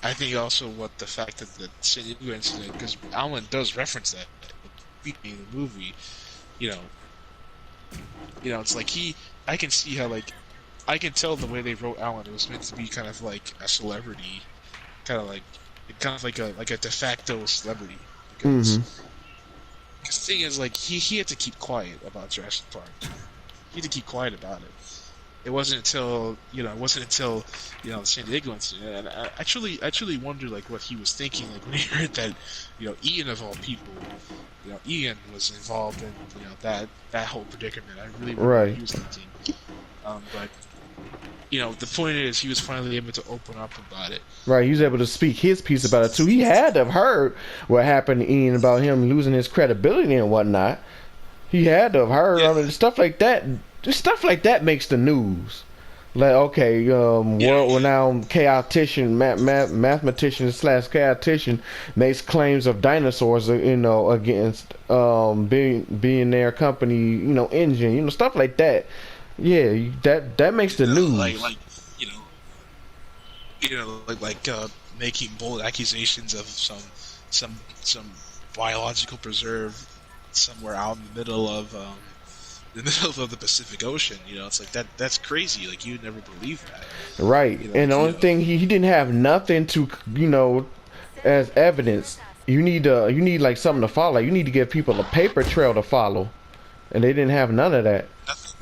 I think also what the fact that the San Diego incident, because Alan does reference that in the movie, you know, it's like I can see how like I can tell the way they wrote Alan. It was meant to be kind of like a celebrity, kind of like like a de facto celebrity Mm-hmm. because the thing is like he had to keep quiet about Jurassic Park. He had to keep quiet about it. It wasn't until the San Diego incident, and I truly wonder like what he was thinking like when he heard that Ian of all people, Ian was involved in that whole predicament. I really wonder what Right. he was thinking. But the point is he was finally able to open up about it. Right, he was able to speak his piece about it too. He had to have heard what happened to Ian about him losing his credibility and whatnot. He had to have heard. Yeah, I mean, stuff like that. Just stuff like that makes the news. Like, okay, yeah, world-renowned chaotician, mathematician slash chaotician makes claims of dinosaurs, against billionaire company, engine, stuff like that. Yeah, that makes the news. like you know, making bold accusations of some biological preserve somewhere out in the middle of the Pacific Ocean. It's like that's crazy. Like you'd never believe that. Right. And the Like only thing he didn't have nothing to as evidence. You need like something to follow. You need to give people a paper trail to follow. And they didn't have none of that. nothing,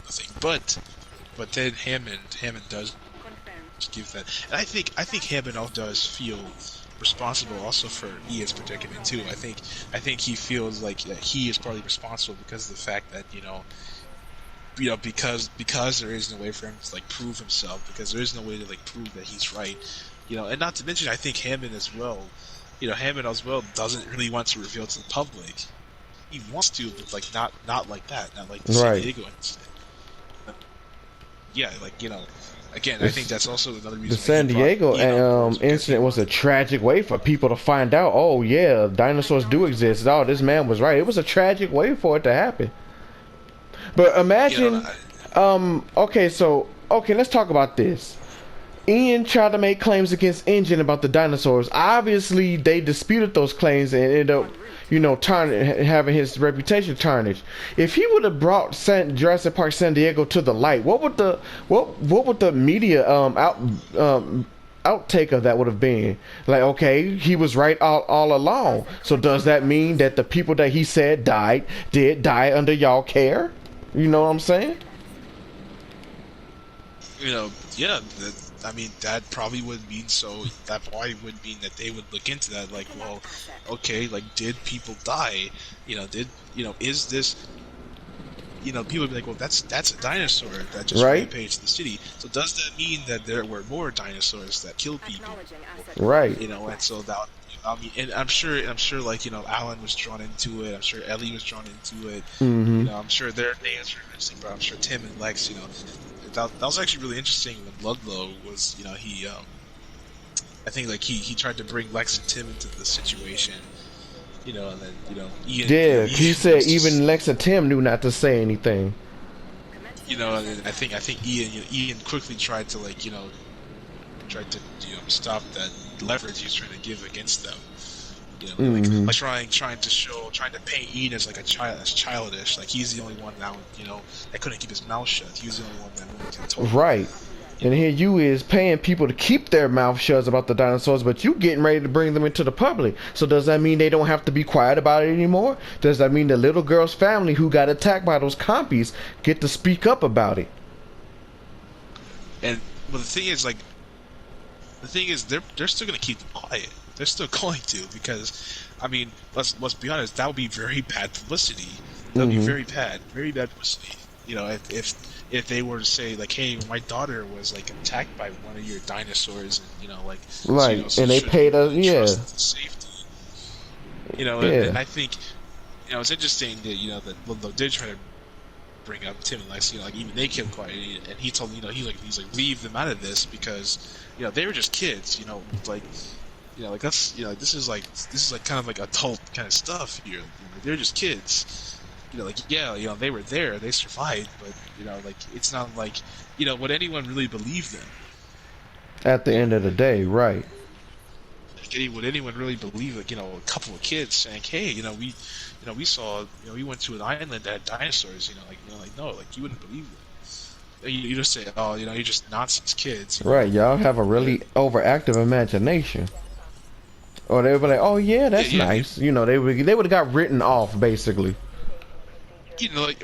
nothing. But then Hammond does give that, and I think Hammond also does feel responsible also for Ian's predicament too. I think he feels like that he is partly responsible because of the fact that because there is no way for him to like prove himself, because there is no way to like prove that he's right, and not to mention I think Hammond as well doesn't really want to reveal to the public. He wants to, but like not like that, not like the San Right. Diego incident. Yeah, like again, I think This that's also another the reason why he San brought Diego Ian on board is because he incident was wants. a tragic way for people to find out. Oh yeah, dinosaurs do exist. Oh, this man was right. It was a tragic way for it to happen. But imagine, I, okay, let's talk about this. Ian tried to make claims against Engine about the dinosaurs. Obviously, they disputed those claims and ended up, having his reputation tarnished. If he would have brought Jurassic Park San Diego to the light, what would the media outtake of that would have been? Like, okay, he was right all along. So does that mean that the people that he said did die under y'all care? You know what I'm saying? yeah, I mean, that probably would mean so. That probably would mean that they would look into that. Like, well, okay, like, did people die? Is this? People would be like, well, that's a dinosaur that just Right? rampaged the city. So does that mean that there were more dinosaurs that killed people? Right. And so that. I mean, and I'm sure, like Alan was drawn into it. I'm sure Ellie was drawn into it. Mm-hmm. I'm sure their names were missing, but I'm sure Tim and Lex, that was actually really interesting when Ludlow was, he, I think like he tried to bring Lex and Tim into the situation, and then Yeah, he Ian said was even just, Lex and Tim knew not to say anything. and then I think Ian quickly tried to like, tried to stop that leverage he was trying to give against them. Mm-hmm. Like trying to paint Ian as like a child, as childish. Like he's the only one that couldn't keep his mouth shut. He was the only one that really could talk. Right. You And know, here you is paying people to keep their mouth shut about the dinosaurs, but you getting ready to bring them into the public. So does that mean they don't have to be quiet about it anymore? Does that mean the little girl's family who got attacked by those compies get to speak up about it? and but the thing is they're still gonna keep them quiet. They're still going to because, I mean, let's be honest. That would be very bad publicity. That would be Mm-hmm. very bad publicity. If they were to say like, "Hey, my daughter was like attacked by one of your dinosaurs," and Like, so and they should we paid us, really yeah, trust its safety? And yeah, I think it's interesting that that Ludlow did try to bring up Tim and Lex. Like even they kept quiet, and he told he's like leave them out of this because they were just kids. Like like that's this is like kind of like adult kind of stuff here. They're just kids. Like yeah, they were there, they survived, but like it's not like would anyone really believe them? at the end of the day, right. would anyone really believe, like, a couple of kids saying, "Hey, we saw, we went to an island that had dinosaurs." No, like you wouldn't believe it. You just say, "Oh, you're just nonsense kids." Right, y'all have a really overactive imagination. Or they would be like, "Oh yeah, Yeah, that's nice." They would have got written off basically. Like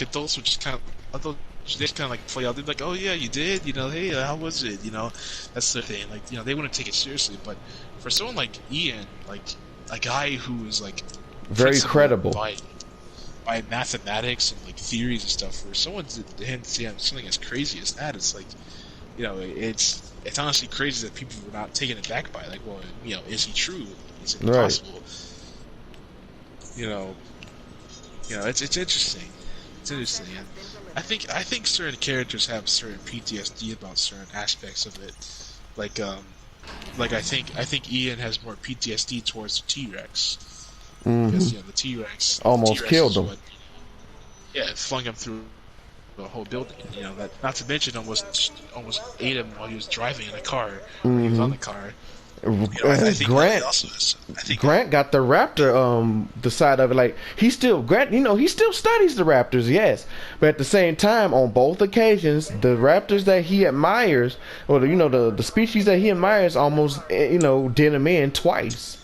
adults would just adults they just kind of like play out. They're like, "Oh yeah, you did. Hey, how was it?" That's the thing. Like, they wouldn't take it seriously. But for someone like Ian, like a guy who is like Very credible. by mathematics and like theories and stuff, for someone to him say something as crazy as that, it's like, it's honestly crazy that people were not taken aback by it. Like, well, is he true? Is it possible? It's interesting. It's interesting. And I think certain characters have certain PTSD about certain aspects of it. Like I think Ian has more PTSD towards the T-Rex. Because the T-Rex almost killed him. It flung him through the whole building. That, not to mention, almost ate him while he was driving in a car. When he was on the car. I think Grant got the raptor the side of it. Like, he still studies the raptors, yes, but at the same time, on both occasions, the raptors that he admires, or the species that he admires, almost did him in twice.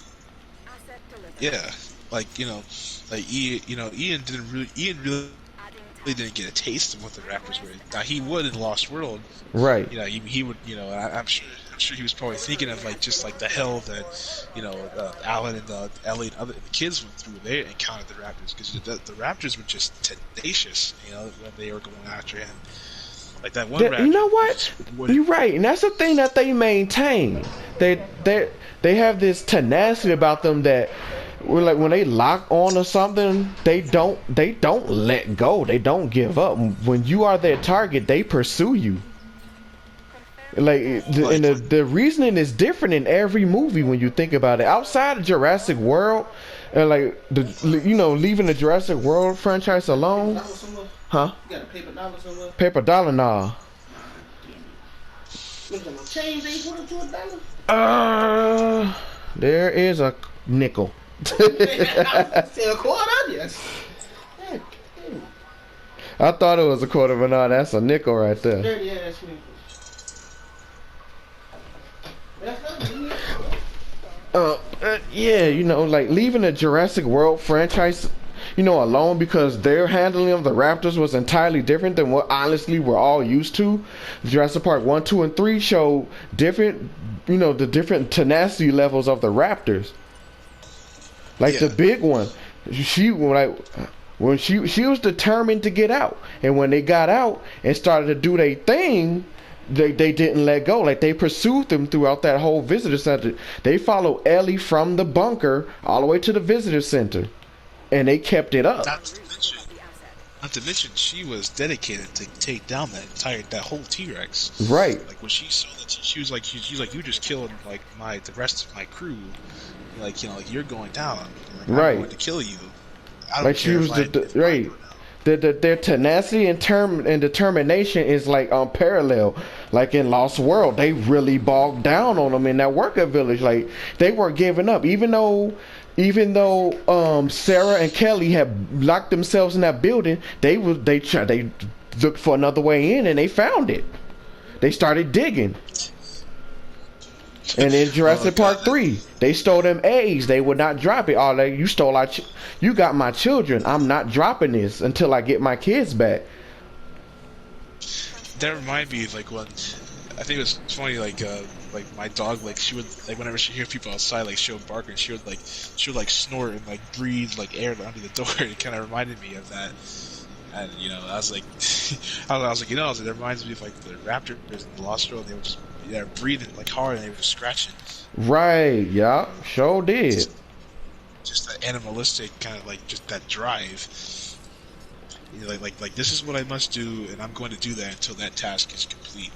Yeah, Ian really didn't get a taste of what the raptors were. Now, he would in Lost World, right? He would. I'm sure he was probably thinking of the hell that Alan and Ellie and the kids went through when they encountered the raptors, because the raptors were just tenacious. When they were going after him, like that one raptor. You know what? You're right, and that's the thing that they maintain. They have this tenacity about them that, like, when they lock on to something, they don't let go. They don't give up. When you are their target, they pursue you. The reasoning is different in every movie when you think about it. Outside of Jurassic World, and leaving the Jurassic World franchise alone, huh? You got a paper dollar somewhere? Paper dollar, nah. Change ain't put to $1. There is a nickel. Say a quarter, yes. I thought it was a quarter, but no, that's a nickel right there. Dirty ass nickel. Yeah, like leaving the Jurassic World franchise, alone, because their handling of the raptors was entirely different than what honestly we're all used to. Jurassic Park 1, 2, and 3 showed different, the different tenacity levels of the raptors. Like the big one, she was determined to get out, and when they got out and started to do their thing, they didn't let go. Like, they pursued them throughout that whole visitor center. They followed Ellie from the bunker all the way to the visitor center, and they kept it up. Not to mention, she was dedicated to take down that whole T-Rex. Right. Like, when she saw that, she was like, you just killed the rest of my crew. You're going down. Right. I'm going to kill you. Like, she was right. Their tenacity and determination is unparalleled. Like in Lost World, they really bogged down on them in that worker village. Like, they weren't giving up, even though Sarah and Kelly had locked themselves in that building. They looked for another way in, and they found it. They started digging. And in Jurassic Park 3, they stole them eggs. They would not drop it. You got my children. I'm not dropping this until I get my kids back. That reminded me of when I think it was funny. Like my dog, she would whenever she hear people outside, she would bark, and she would snort and breathe air under the door. It kind of reminded me of that. And I was like, it reminds me of the raptors in the Lost World. They were just breathing hard, and they were just scratching. Right. Yeah. Sure did. Just that animalistic kind of just that drive. This is what I must do, and I'm going to do that until that task is complete.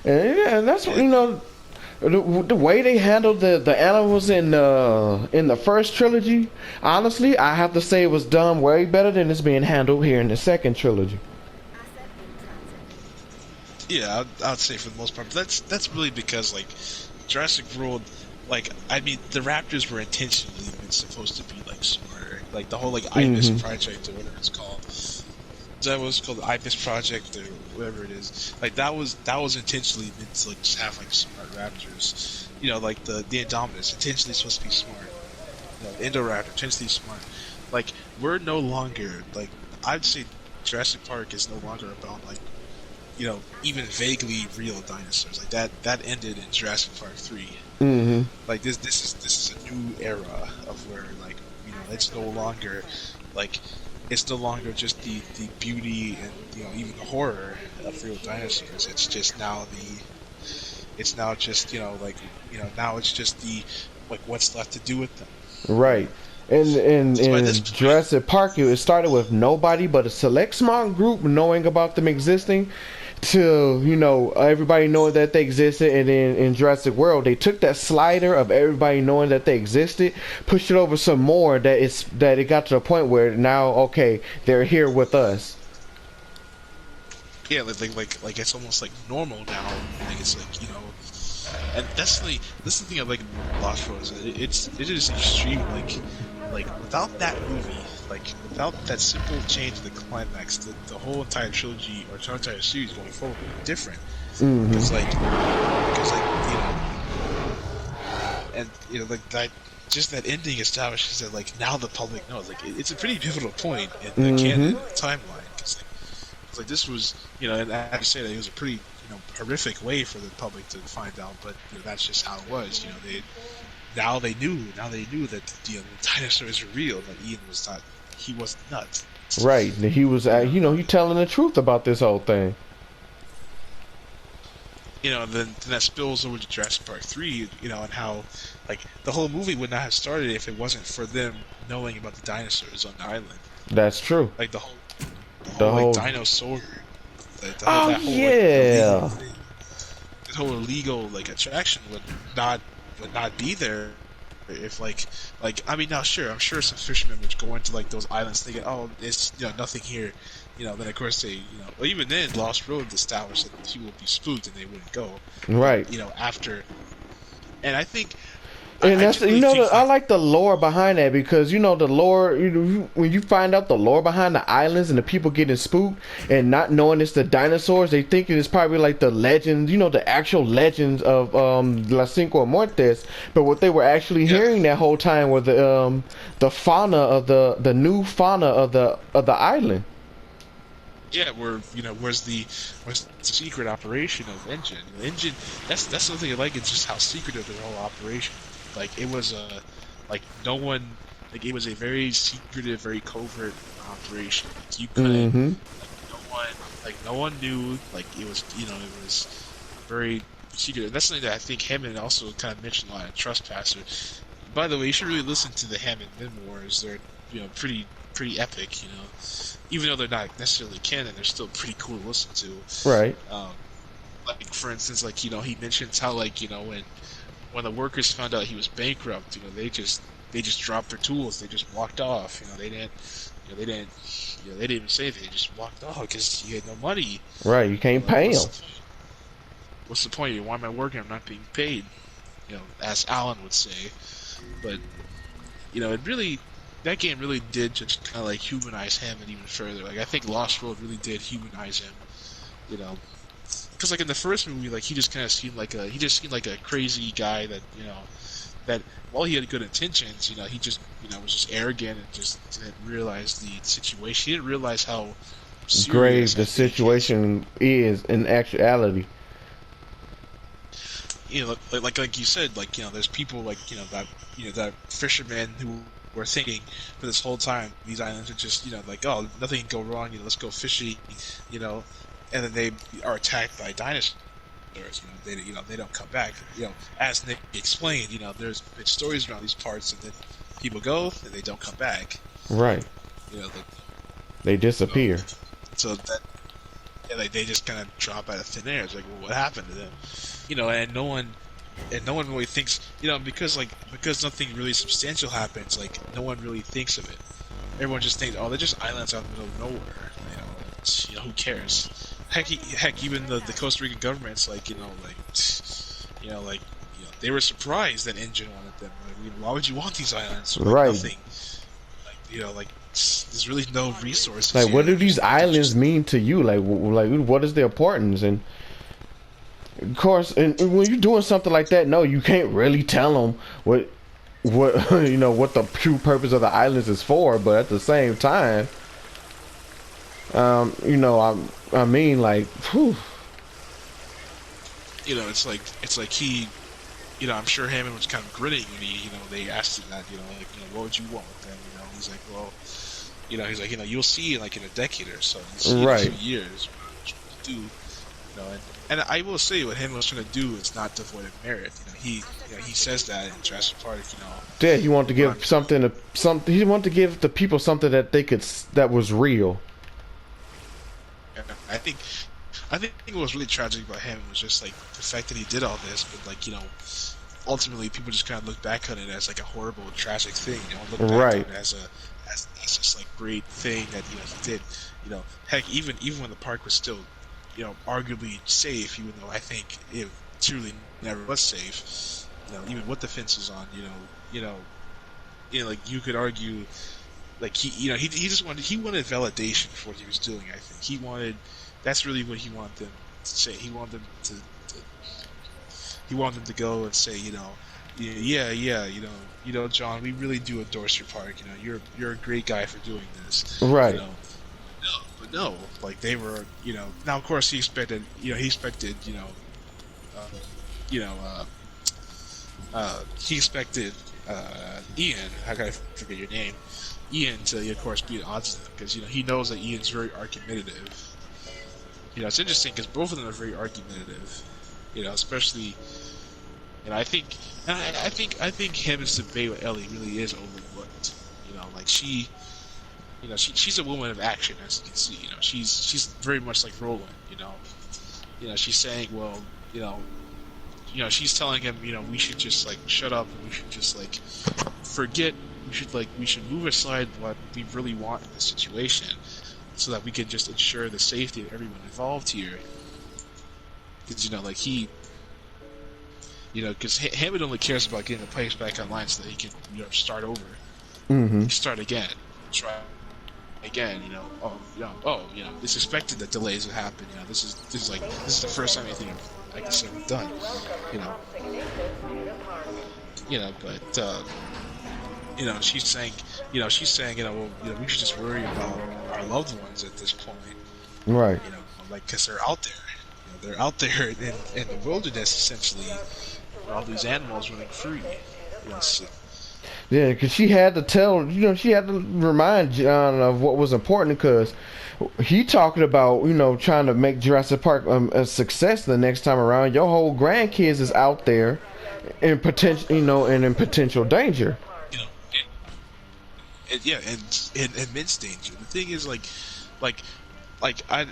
And that's the way they handled the animals in the first trilogy. Honestly, I have to say it was done way better than it's being handled here in the second trilogy. Yeah, I'd say for the most part. But that's really because Jurassic World, like, I mean, the raptors were intentionally supposed to be like smarter, like the whole like Ibis project or whatever it's called. That was called the Ibis project or whatever it is. Like that was intentionally meant to like just have like smart raptors. You know, like the Indominus intentionally supposed to be smart. You know, the Indoraptor intentionally smart. Like we're no longer like I'd say Jurassic Park is no longer about like, you know, even vaguely real dinosaurs. Like that ended in Jurassic Park 3. Like this is a new era of where like, you know, it's no longer like it's no longer just the beauty and, you know, even the horror of real dinosaurs. It's just now it's now just, you know, like, you know, now it's just the like what's left to do with them. Right. In Jurassic Park, it started with nobody but a select small group knowing about them existing, to, you know, everybody knowing that they existed. And then in Jurassic World, they took that slider of everybody knowing that they existed, pushed it over some more, that it got to the point where now, okay, they're here with us. Yeah, like it's almost like normal now. Like it's like, you know, and that's the thing I like about Lost World, is it is extreme. Like without that movie, like without that simple change in the climax, the whole entire trilogy or entire series going forward would be different. Because like you know, and you know, like that, just that ending establishes that like now the public knows. Like it's a pretty pivotal point in the canon timeline. Cause like this was, you know, and I have to say that it was a pretty, you know, horrific way for the public to find out, but you know, that's just how it was. You know, they knew that, you know, the dinosaurs were real. That Ian was not, he wasn't nuts. Right. He was, you know, he telling the truth about this whole thing. You know, then that spills over to Jurassic Park 3, you know, and how, like, the whole movie would not have started if it wasn't for them knowing about the dinosaurs on the island. That's true. Like the whole like, dinosaur. Like, the whole, yeah. Like, the whole illegal like attraction would not be there if like I mean, now sure, I'm sure some fishermen would go into like those islands thinking, oh, it's, you know, nothing here, you know. Then of course they, you know, well, even then Lost Road established that people would be spooked and they wouldn't go, right? You know, after, and I think. And that's, you know, I like the lore behind that, because, you know, the lore, you know, when you find out the lore behind the islands and the people getting spooked and not knowing it's the dinosaurs, they think it's probably like the legends, you know, the actual legends of La Cinco Muertes. But what they were actually hearing that whole time was the fauna of the new fauna of the island. Yeah, where, you know, where's the secret operation of Engine? The Engine, that's something I like. It's just how secretive the whole operation. Like it was like no one, like it was a very secretive, very covert operation. Like, you couldn't, like no one knew. Like it was, you know, it was very secretive. That's something that I think Hammond also kind of mentioned a lot in Trespasser. By the way, you should really listen to the Hammond memoirs. They're, you know, pretty epic. You know, even though they're not necessarily canon, they're still pretty cool to listen to. Right. Like for instance, like, you know, he mentions how, like, you know, when the workers found out he was bankrupt, you know, they just dropped their tools. They just walked off. You know, they didn't even say anything. They just walked off because he had no money. Right, you can't pay him. What's the point? Why am I working? I'm not being paid. You know, as Alan would say. But, you know, that game really did just kind of like humanize Hammond even further. Like I think Lost World really did humanize him. You know. Because like in the first movie, like he just kind of seemed like a crazy guy that, you know, that while he had good intentions, you know, he just, you know, was just arrogant and just didn't realize the situation. He didn't realize how grave the situation is in actuality. You know, like you said, like, you know, there's people like, you know, that fishermen who were thinking for this whole time these islands are just, you know, like, oh, nothing can go wrong, you know, let's go fishing, you know. And then they are attacked by dinosaurs. You know, they don't come back. You know, as Nick explained, you know, there's been stories around these parts, and then people go and they don't come back. Right. You know, they disappear. So that, yeah, like they just kind of drop out of thin air. It's like, well, what happened to them? You know, and no one really thinks. You know, because nothing really substantial happens. Like no one really thinks of it. Everyone just thinks, oh, they're just islands out in the middle of nowhere. You know, who cares? Heck, even the Costa Rican government's like, you know, like they were surprised that Injun wanted them. Like, why would you want these islands? Like Right. nothing. Like there's really no resources Like, here. what do these They're islands mean to you? Like, what is their importance? And of course, and when you're doing something like that, no, you can't really tell them what what the true purpose of the islands is for. But at the same time, I mean, like, whew. it's like he, I'm sure Hammond was kind of grinning when they asked him that, what would you want with them? He's like, well, he's like, you'll see like in a decade or so, you'll see Right. in a few years what you do, and I will say what Hammond was trying to do is not devoid of merit. He says that in Jurassic Park, Yeah, he wanted to give something. He wanted to give the people something that that was real. I think what was really tragic about him was just like the fact that he did all this, but like ultimately people just kind of look back on it as like a horrible, tragic thing. Look back on it as this like great thing that he did. Heck, even when the park was still arguably safe, even though I think it truly never was safe. Even with the fences on, like you could argue, like he just wanted validation for what he was doing. I think that's really what he wanted them to say. He wanted them to go and say, John, we really do endorse your park. You're a great guy for doing this. Right. No, like they were, now of course he expected Ian, how can I forget your name? Ian to, of course, be at odds with him, because, he knows that Ian's very argumentative. It's interesting because both of them are very argumentative, especially, I think Hammond's debate with Ellie really is overlooked. Like she's a woman of action, as you can see. She's very much like Roland. She's saying, well, she's telling him, we should just like shut up and we should just like forget. We should move aside what we really want in this situation, so that we can just ensure the safety of everyone involved here. Because like because Hammond only cares about getting the players back online so that he can start over, start again, try again. It's expected that delays would happen. This is the first time anything I can say we've done. But she's saying, well, we should just worry about our loved ones at this point. Right. Because they're out there. They're out there in the wilderness, essentially, with all these animals running free. Yeah, because she had to tell, she had to remind John of what was important, because he talking about, trying to make Jurassic Park a success the next time around. Your whole grandkids is out there in potential, and in potential danger. And immense danger. The thing is, I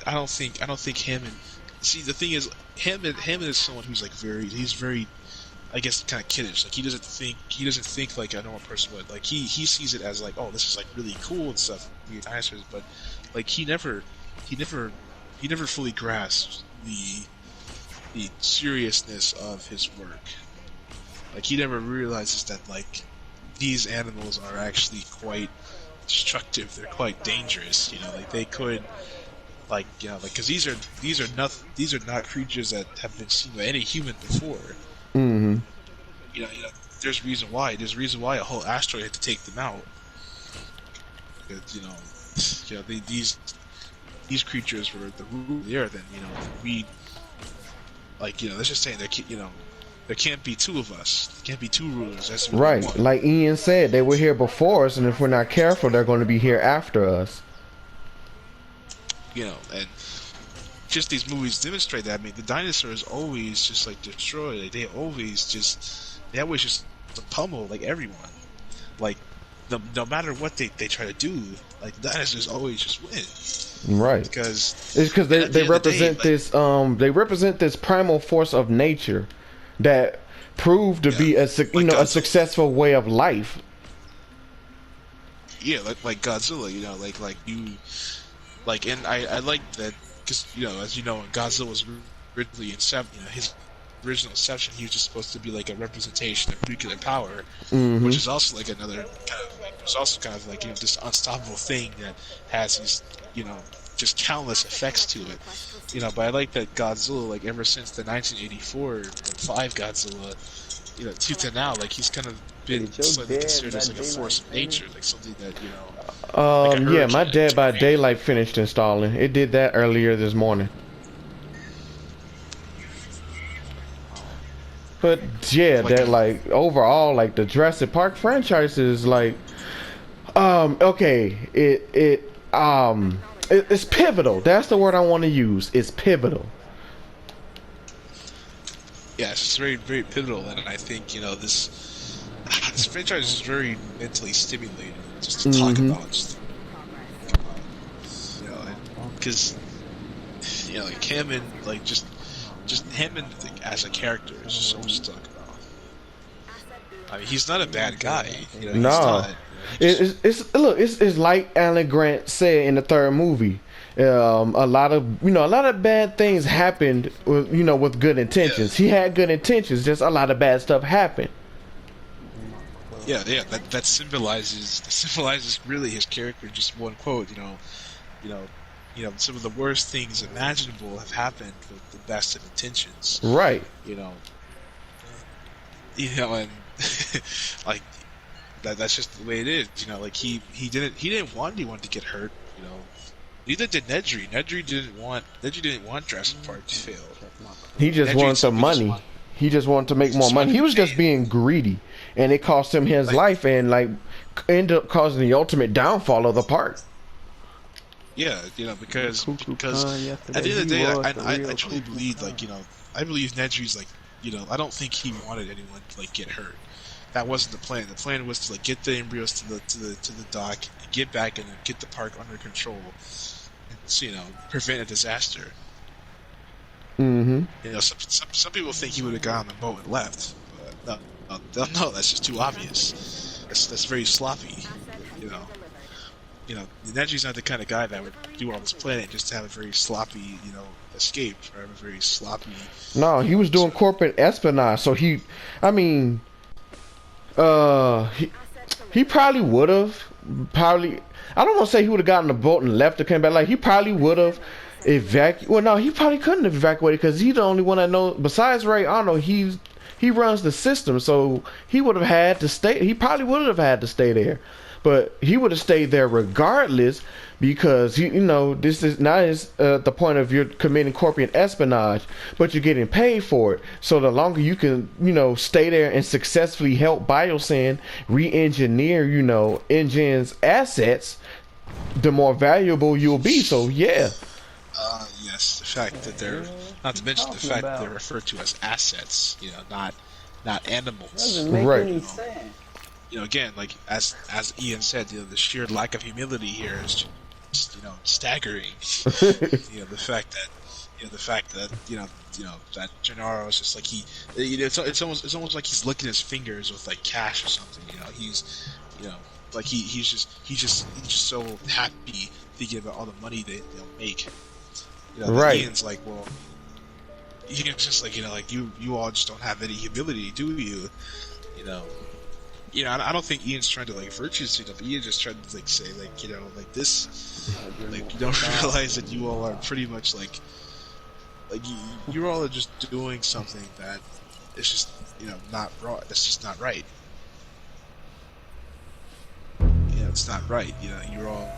don't think Hammond. See, the thing is, Hammond is someone who's he's very, I guess, kind of kiddish. Like he doesn't think like a normal person would. Like he sees it as like, oh, this is like really cool and stuff, weird dinosaurs. But like he never fully grasps the seriousness of his work. Like he never realizes that like these animals are actually quite destructive. They're quite dangerous. Like they could, because these are not creatures that have been seen by any human before. Mm-hmm. There's a reason why. There's a reason why a whole asteroid had to take them out. These creatures were the rule of the earth, and let's just say that there can't be two of us. There can't be two rulers. That's what right. we want. Like Ian said, they were here before us, and if we're not careful, they're going to be here after us. And just these movies demonstrate that. I mean, the dinosaurs always just like destroy. Like, they always just pummel like everyone. Like no matter what they try to do, like the dinosaurs always just win. Right. Because it's because they represent this primal force of nature that proved to be a successful way of life. Yeah, like Godzilla, and I like that because as you know, Godzilla was originally in his original inception, he was just supposed to be like a representation of nuclear power, Mm-hmm. which is also like another kind of, it's also kind of like, you know, this unstoppable thing that has these, you know, just countless effects to it. You know, but I like that Godzilla, like ever since the 1984 or 5 Godzilla, you know, to now, like he's kind of been slightly considered as like a force of nature, like something that, you know, like a Yeah, my hurricane, Dead a by tornado. Daylight finished installing. It did that earlier this morning. But yeah, Like that a, like overall, like the Jurassic Park franchise is like, okay, it's pivotal. That's the word I want to use. It's pivotal. yeah, it's very, very pivotal, and I think, you know, this franchise is very mentally stimulating just to talk Mm-hmm. about, you know, because you know, like him and like just him and like, as a character is just so much to talk about. I mean, he's not a bad guy, you know, he's No, not. You know, he just, it's like Alan Grant said in the third movie. A lot of bad things happened with, with good yeah, intentions. He had good intentions, just a lot of bad stuff happened. yeah, yeah. That symbolizes really his character. Just one quote, you know, some of the worst things imaginable have happened with the best of intentions. Right. You know, and like that's just the way it is. You know, like he didn't want anyone to get hurt. You know, neither did Nedry. Nedry didn't want Jurassic Park to fail. He just Nedry wanted the simply just money. He just wanted to make more just money. wanted He was just fame. being greedy, and it cost him his Like, life, and like ended up causing the ultimate downfall of the park. yeah, you know, because at the end of the day, I truly believe, like, you know, I believe Nedry's like, you know, I don't think he wanted anyone to like get hurt. That wasn't the plan. The plan was to like get the embryos to the dock, and get back and get the park under control, and you know, prevent a disaster. Mm-hmm. You know, some people think he would have got on the boat and left, but no, that's just too obvious. That's very sloppy. You know, Nedry's not the kind of guy that would do all this planning just to have a very sloppy, you know, escape, or have a very sloppy No, he was doing sort of. corporate espionage. So I mean, he probably would have. Probably, I don't want to say he would have gotten the boat and left to come back. Like he probably would have evacuated. Well, no, he probably couldn't have evacuated because he's the only one that knows. Besides Ray Arnold, he runs the system, so he would have had to stay. He probably would have had to stay there, but he would have stayed there regardless because this is not the point of you're committing corporate espionage, but you're getting paid for it. So the longer you can stay there and successfully help Biosyn re-engineer Engine's assets, the more valuable you'll be. So yeah. Yes, the fact that they're, not to mention the fact that they're referred to as assets, you know, not animals. Doesn't make Right. any sense. You know, again, like as Ian said, you know, the sheer lack of humility here is just, you know, staggering. You know, the fact that that Gennaro is just like it's almost like he's licking his fingers with like cash or something. You know, he's like he's just so happy thinking about all the money they'll make. You know, Right. Ian's like, well, Ian's just like, like you all just don't have any humility, do you? You know, I don't think Ian's trying to like virtue signal, but Ian's just trying to like say like, like this, like you don't realize that you all are pretty much like you all are just doing something that is just not right. That's just not right. It's not right. You're all